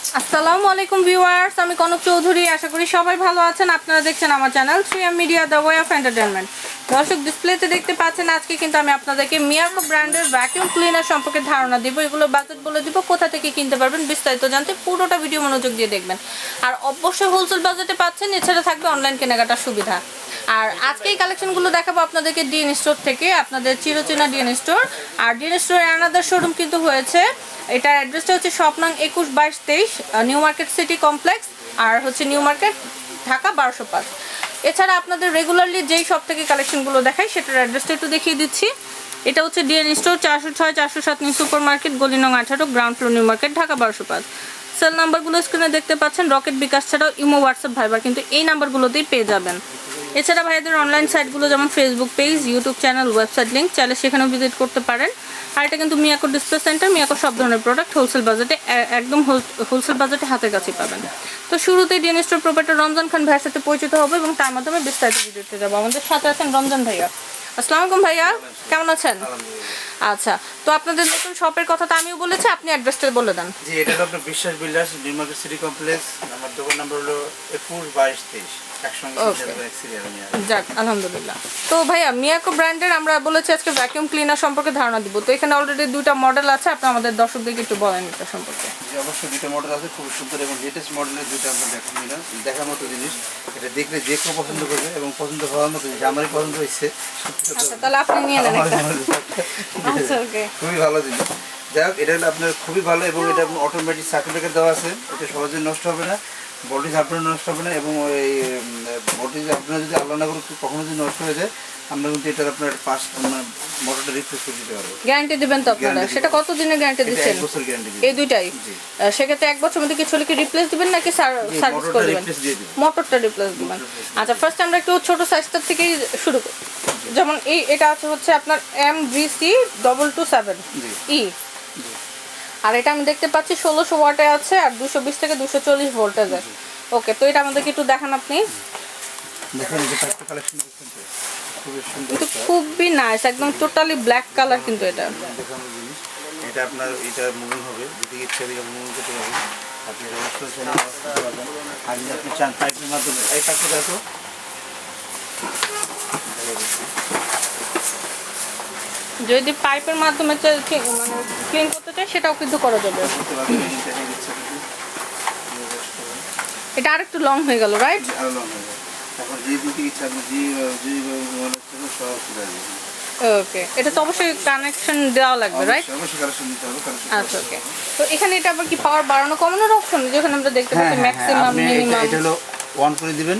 আসসালামু আলাইকুম ভিউয়ার্স, আমি কনক চৌধুরী। আশা করি সবাই ভালো আছেন। আপনারা দেখছেন আমার channel 3M media the way of entertainment. দর্শক, ডিসপ্লেতে দেখতে পাচ্ছেন আজকে কিন্তু আমি আপনাদেরকে মিয়াকো ব্র্যান্ডের ভ্যাকুয়াম ক্লিনার সম্পর্কে ধারণা দিব। এগুলো বাজেট বলে দিব, কোথা থেকে কিনতে পারবেন বিস্তারিত জানতে পুরোটা ভিডিও মনোযোগ দিয়ে দেখবেন। আর অবশ্যই হোলসেল বাজেটে পাচ্ছেন, এছাড়া থাকবে অনলাইন কেনাকাটার সুবিধা। আর আজকে এই কালেকশনগুলো দেখাবো আপনাদেরকে ডিএন স্টোর থেকে, আপনাদের চিরচেনা ডিএন স্টোর। আর ডিএন স্টোরের আনাদার শোরুম কিন্তু হয়েছে, এটার অ্যাড্রেসটা হচ্ছে শপ নং 21, 22, 23 নিউ মার্কেট সিটি কমপ্লেক্স, আর হচ্ছে নিউ মার্কেট ঢাকা 1205। এছাড়া আপনাদের রেগুলারলি যেই শপ থেকে কালেকশনগুলো দেখাই সেটার অ্যাড্রেসটা একটু দেখিয়ে দিচ্ছি। এটা হচ্ছে DN store 406, 407 new super market, গলি নং 18, ground floor, new market, Dhaka 1205। Cell নাম্বারগুলো স্ক্রিনে দেখতে পাচ্ছেন। রকেট, বিকাশ ছাড়াও ইমো, হোয়াটসঅ্যাপ, ভাইবার কিন্তু এই নাম্বারগুলোতেই পেয়ে যাবেন। এছাড়া ভাইয়াদের অনলাইন সাইটগুলো যেমন Facebook page, YouTube channel, website link, চাইলে সেখানেও ভিজিট করতে পারেন। আর এটা কিন্তু মিয়াকো ডিসপ্লে সেন্টার। মিয়াকো সব ধরনের প্রোডাক্ট হোলসেল বাজেটে, একদম হোলসেল বাজেটে হাতের কাছে পাবেন। তো শুরুতেই ডিএন স্টোর প্রোপাইটার রমজান খান ভাইয়ের সাথে পরিচিত হবে এবং তার মাধ্যমে বিস্তারিত ভিডিওতে যাবো। আমাদের সাথে আছেন রমজান ভাইয়া। আসসালামু আলাইকুম ভাইয়া, কেমন আছেন? আচ্ছা, তো আপনাদের নতুন শপের কথা তো আমিও বলেছি, আপনি অ্যাড্রেসটা বলে দেন। জি, এটা হলো আপনার বিশ্বাস builders, new market city complex. আমার দোকান নাম্বার হলো 21, 22, 23। যাক, আলহামদুলিল্লাহ। তো ভাইয়া, মিয়াকো ব্র্যান্ডের আমরা বলেছি আজকে ভ্যাকুয়াম ক্লিনার সম্পর্কে ধারণা দিব। তো এখানে অলরেডি দুইটা মডেল আছে, আপনি আমাদের দর্শকদেরকে একটু বলেন এটা সম্পর্কে। জি, অবশ্যই দুটো মডেল আছে, খুব সুন্দর এবং লেটেস্ট মডেলের দুটো আমরা দেখার মতো জিনিস। এটা দেখলে যে কেউ পছন্দ করবে এবং পছন্দ হওয়ার মতো জিনিস। আমারই পছন্দ হয়েছে। আচ্ছা, তাহলে আপনি নিয়ে নেন একটা। আচ্ছা, ওকে, খুবই ভালো জিনিস। যাই হোক, এটা হলো আপনার খুবই ভালো এবং এটা আপনার অটোমেটিক সার্কিট ব্রেকার দেওয়া আছে। এটা সহজে নষ্ট হবে না, ভোল্টেজ আপনার নষ্ট হবে না। এবং ওই ভোল্টেজ আপনার যদি আল্লাহ না করে কখনো যদি নষ্ট হয়ে যায়, আমরা কিন্তু এটার আপনার মোটরটা রিপ্লেস করে দিতে পারবো। গ্যারান্টি দিবেন তো আপনারা? সেটা কত দিনের গ্যারান্টি দিচ্ছেন? 1 বছর গ্যারান্টি। এই দুইটাই? সেক্ষেত্রে 1 বছর মধ্যে কিছু হলে কি রিপ্লেস দিবেন নাকি সার্ভিস করে দিবেন? মোটরটা রিপ্লেস দিবেন। আচ্ছা, ফার্স্ট আমরা একটু ছোট সাইজটা থেকেই শুরু করি। যেমন এটা হচ্ছে আপনার MVC227 ই, আর এটা আমি দেখতে পাচ্ছি 1600 ওয়াটে আছে আর 220 থেকে 240 ভোল্টেজে। ওকে, তো এটা আমাদেরকে একটু দেখান আপনি। দেখেন, এই যে একটা কালেকশন দেখছেন তো, খুবই সুন্দর। কিন্তু খুবই নাইস, একদম টোটালি ব্ল্যাক কালার কিন্তু এটা। দেখানো জিনিস। এটা আপনার এটা মুভিং হবে, যদি ইচ্ছা দিয়ে মুভিং করতে পারবেন। আপনি এটা অবশ্যই চ্যানেল করতে পারবেন। আর যদি আপনি চান পাইপের মাধ্যমে, এই পাইপটা দেখো, যদি পাইপের মাধ্যমে ক্লিন করতে চাই সেটাও কিন্তু করা যাবে। এটা আরেকটু লং হয়ে গেল, রাইট? আরো লং হয়ে যাবে। এখন যে দিকে ইচ্ছা আপনি যে মনে হচ্ছে সব সুবিধা দিবেন। ওকে, এটা তো অবশ্যই কানেকশন দেওয়া লাগবে, রাইট? অবশ্যই কানেকশন দিতে হবে। আচ্ছা, ওকে। তো এখানে এটা আবার কি পাওয়ার বাড়ানো কমানোর অপশন? যেখানে আমরা দেখতে পাচ্ছি ম্যাক্সিমাম, মিনিমাম। এটা হলো অন করে দিবেন।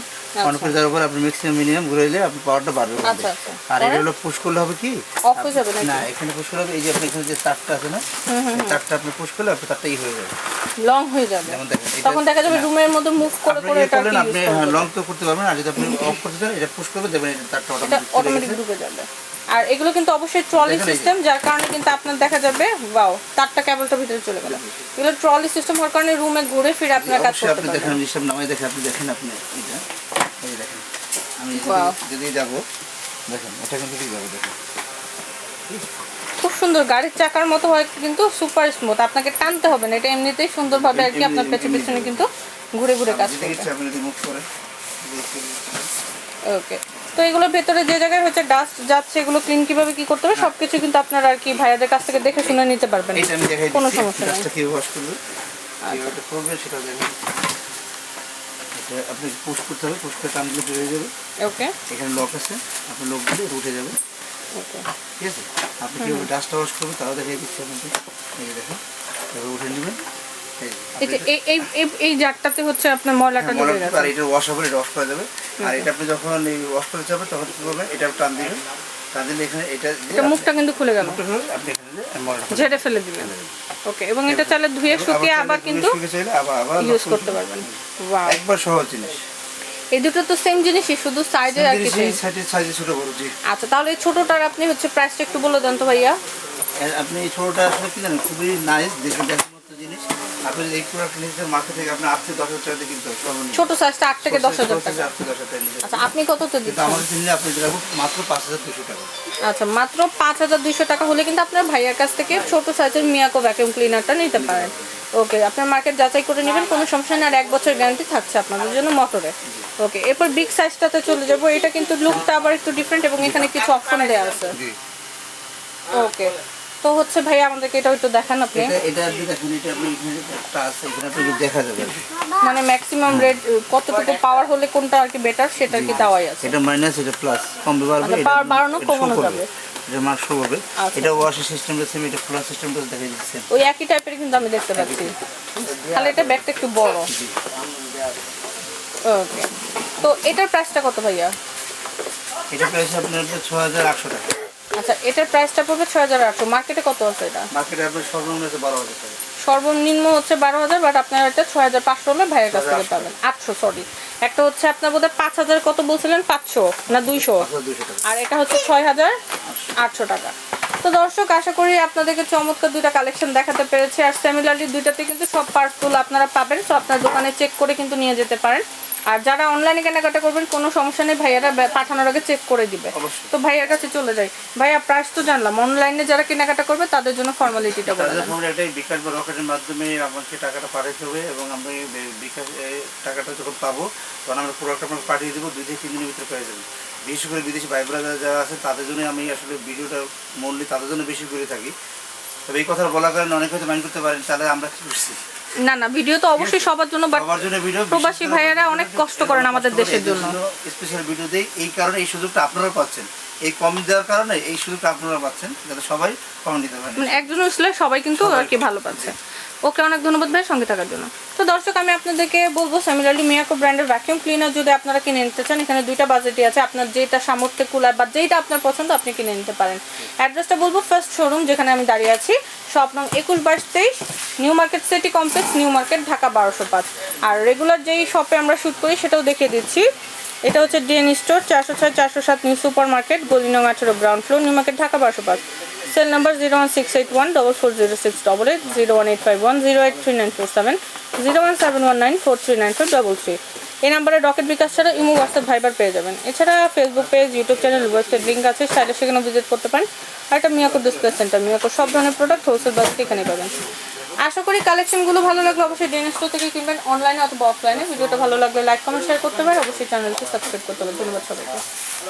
অন করে দেওয়ার পর আপনি ম্যাক্সিমাম মিনিমাম ঘুরাইলে আপনি পাওয়ারটা বাড়বে। আচ্ছা, আচ্ছা। আর এটা হলো পুশ করলে হবে কি, অফ হয়ে যাবে না এখানে পুশ করলে হবে, এই যে আপনি এখানে যে তারটা আছে না, এই তারটা আপনি পুশ করলে আপনি তারটা হয়ে যাবে, লং হয়ে যাবে। যেমন দেখেন, তখন দেখা যাবে রুমের মধ্যে মুভ করে করে এটা আপনি লং তো করতে পারবেন। আর যদি আপনি অফ করতে চান, এটা পুশ করবে, দেখবেন এটা তারটা অটোমেটিক ঢুকে যাবে। আর এগুলো কিন্তু অবশ্যই ট্রলি সিস্টেম, যার কারণে কিন্তু আপনার দেখা যাবে ওয়াও, তারটা কেবলটা ভিতরে চলে গেল। এগুলো ট্রলি সিস্টেম হওয়ার কারণে রুমে ঘুরে ফিরে আপনার কাজ করতে আপনি পারবেন। দেখেন, হিসাব নামাই দেখেন, আপনি দেখেন, আপনি এটা এই যে দেখেন, আমি যদি যাব দেখেন, এটা কিন্তু ঠিক যাবে। দেখেন, খুব সুন্দর, গাড়ির চাকার মতো হয় কিন্তু সুপার স্মুথ। আপনাকে টানতে হবে না, এটা এমনিতেই সুন্দরভাবে আর কি আপনার পেছনে কিন্তু ঘুরে ঘুরে কাজ করবে। আপনি যদি মুভ করেন। ওকে, তো এগুলোর ভেতরে যে জায়গায় হচ্ছে ডাস্ট যাচ্ছে, এগুলো ক্লিন কিভাবে কি করতে হবে সবকিছু কিন্তু আপনারা আর কি ভাইয়াদের কাছ থেকে দেখে শুনে নিতে পারবেন, কোনো সমস্যা নেই। কি ওয়াশ করবে, কিভাবে করবে সেটা দেখেন। এটা আপনি পুশ করতে হবে, পুশ করে টান দিলে বের হয়ে যাবে। ওকে, এখানে লক আছে, আপনি লক দিলে উঠে যাবে। ওকে, ঠিক আছে। আপনি কিভাবে ডাস্টটা ওয়াশ করবেন তাও দেখিয়ে দিচ্ছি আপনাকে। এই যে দেখেন, এভাবে উঠে নেবেন। এই জারটাতে হচ্ছে আপনার ময়লাটা ঢুকে যাবে। আর এটা ওয়াশ হবে, এটা ওয়াশ করা যাবে। আর এটা আপনি যখন এই ওয়াশ করতে যাবেন তখন কি করবেন, এটা টান দিবেন। টান দিলে এখানে এটা মুখটা কিন্তু খুলে গেল, আপনি এখানে ময়লাটা ঝেড়ে ফেলে দিবেন। ওকে, এবং এটা চাইলে ধুয়ে শুকিয়ে আবার কিন্তু আবার ইউজ করতে পারবেন। ওয়াও, একবার সহজ জিনিস। এই দুটো তো সেম জিনিসই, শুধু সাইজে আর কি সাইজে ছোট বড়। জি, আচ্ছা, তাহলে এই ছোটটার আপনি হচ্ছে প্রাইসটা একটু বলে দেন তো ভাইয়া। আপনি এই ছোটটা আসলে কি জানেন, খুবই নাইস, দেখুন দেখার মতো জিনিস। আপনি যদি এই প্রোডাক্ট নিতে মার্কেট থেকে আপনি 8 থেকে 10 হাজার টাকা কিনতে হবে। ছোট সাইজটা 8 থেকে 10,000 টাকা। 8 থেকে 10 হাজার টাকা। আচ্ছা, আপনি কততে দিচ্ছেন? আমাদের কিনলে আপনি দেবো মাত্র 5200 টাকা। আচ্ছা, মাত্র 5200 টাকা হলে কিন্তু আপনার ভাইয়ার কাছ থেকে ছোট সাইজের মিয়াকো ভ্যাকুয়াম ক্লিনারটা নিতে পারেন। ওকে, আপনার মার্কেট যাচাই করে নেবেন, কোনো সমস্যা নেই। আর 1 বছর গ্যারান্টি থাকছে আপনাদের জন্য মোটরে। ওকে, এরপর বিগ সাইজটাতে চলে যাবো। এটা কিন্তু লুকটা আবার একটু ডিফারেন্ট এবং এখানে কিছু অপশন দেওয়া আছে। ওকে, তো হচ্ছে ভাই আমাদেরকে এটা একটু দেখান আপনি। এটা আপনি দেখুন, এটা আপনি এখানে একটা আছে, এখানে আপনি দেখা যাবে মানে ম্যাক্সিমাম রেট কতটুকু পাওয়ার হলে কোনটা আর কি বেটার সেটা কি দেওয়াই আছে। এটা মাইনাস, এটা প্লাস, কমবে বাড়বে, মানে পাওয়ার বাড়ানো কমানো যাবে। এটা মার্ক শো হবে। এটা ওয়াশিং সিস্টেমটা সেম, এটা কুলার সিস্টেমটা দেখাই দিচ্ছেন ওই একই টাইপের কিন্তু আমি দেখতে পাচ্ছি, তাহলে এটা ব্যাগটা একটু বড়। ওকে, তো এটার প্রাইসটা কত ভাইয়া? এটা প্রাইস আপনার ৬৮০০ টাকা। আচ্ছা, এটার প্রাইসটা পড়বে ৬৮০০। মার্কেটে কত আছে এটা? মার্কেটে আপনার সর্বনিম্ন আছে ১২,০০০ টাকা। সর্বনিম্ন হচ্ছে ১২,০০০, বাট আপনার এটা ৬৫০০ হলে ভাইয়ের কাছ থেকে পাবেন। ৮০০, সরি। একটা হচ্ছে আপনার বোধহয় ৫,০০০ কত বলছিলেন, ৫০০ না ২০০, আর এটা হচ্ছে ৬৮০০ টাকা। তো দর্শক, আশা করি আপনাদেরকে চমৎকার দুইটা কালেকশন দেখাতে পেরেছি। আর সিমিলারলি দুইটাতে কিন্তু সব পার্টসগুলো আপনারা পাবেন, তো আপনার দোকানে চেক করে কিন্তু নিয়ে যেতে পারেন। আর যারা অনলাইনে কেনাকাটা করবেন কোনো সমস্যা নেই, ভাইয়ারা পাঠানোর আগে চেক করে দিবে। তো ভাইয়ার কাছে চলে যাই। ভাইয়া প্রাইস তো জানলাম, অনলাইনে যারা কেনাকাটা করবে তাদের জন্য ফর্মালিটিটা বলে দেন। এটাই বিকাশ বা রকেটের মাধ্যমে আমাকে টাকাটা পাঠাতে হবে, এবং আমি বিকাশ টাকাটা যখন পাবো তখন আমরা প্রোডাক্ট আপনাকে পাঠিয়ে দেবো, 2 থেকে 3 দিনের ভিতরে পেয়ে যাবেন। বিশেষ করে বিদেশি ভাই ব্রাদার যারা আছে তাদের জন্য আমি আসলে ভিডিওটা মনলি তাদের জন্য বেশি করে থাকি। তবে এই কথা বলার কারণে অনেকে হয়তো মাইন্ড করতে পারেন তাহলে আমরা কি করছি। না না, ভিডিও তো অবশ্যই সবার জন্য, বাট প্রবাসী ভাইয়েরা অনেক কষ্ট করেন আমাদের দেশের জন্য। স্পেশাল ভিডিও দেই এই কারণে, এই সুযোগটা আপনারা পাচ্ছেন, এই কমেন্ট দেওয়ার কারণে এই সুযোগটা আপনারা পাচ্ছেন, যাতে সবাই কমেন্ট দিতে পারেন। মানে একজন আসলে সবাই কিন্তু আর কি ভালো পাচ্ছে। ওকে, অনেক ধন্যবাদ ভাই সঙ্গে থাকার জন্য। তো দর্শক, আমি আপনাদেরকে বলবো সিমিলারলি মিয়াকো ব্র্যান্ডের ভ্যাকুয়াম ক্লিনার যদি আপনারা কিনে নিতে চান, এখানে দুইটা বাজেটই আছে। আপনার যেটা সামর্থ্যে কুলায় বা যেটা আপনার পছন্দ আপনি কিনে নিতে পারেন। অ্যাড্রেসটা বলবো, ফার্স্ট শোরুম যেখানে আমি দাঁড়িয়ে আছি, শপ নং ২১/২২, new market city complex, new market, Dhaka ১২০৫। আর রেগুলার যেই শপে আমরা শ্যুট করি সেটাও দেখিয়ে দিচ্ছি। এটা হচ্ছে DN store, ৪০৬-৪০৭ new super market, গলি নং ১৮, ground floor, new market, Dhaka ১২০৫। Cell number 01681440688, 01851083947, 01719439433। এই নাম্বারে রকেট বিকাশ ছাড়া ইমো, হোয়াটসঅ্যাপ, ভাইবার পেয়ে যাবেন। এছাড়া Facebook page, YouTube channel, website link আছে, চাইলে সেখানে ভিজিট করতে পারেন। আর এটা মিয়াকো ডিসপ্লে সেন্টার, মিয়াকো সব ধরনের প্রোডাক্ট হোলসেল বাজারে এখানে পাবেন। আশা করি কালেকশনগুলো ভালো লাগলে অবশ্যই ডিএন স্টোর থেকে কিনবেন, অনলাইনে অথবা অফলাইনে। ভিডিওটা ভালো লাগলে লাইক, কমেন্ট, শেয়ার করতে পারেন। অবশ্যই চ্যানেলটি সাবস্ক্রাইব করতে হবে। ধন্যবাদ সবাইকে।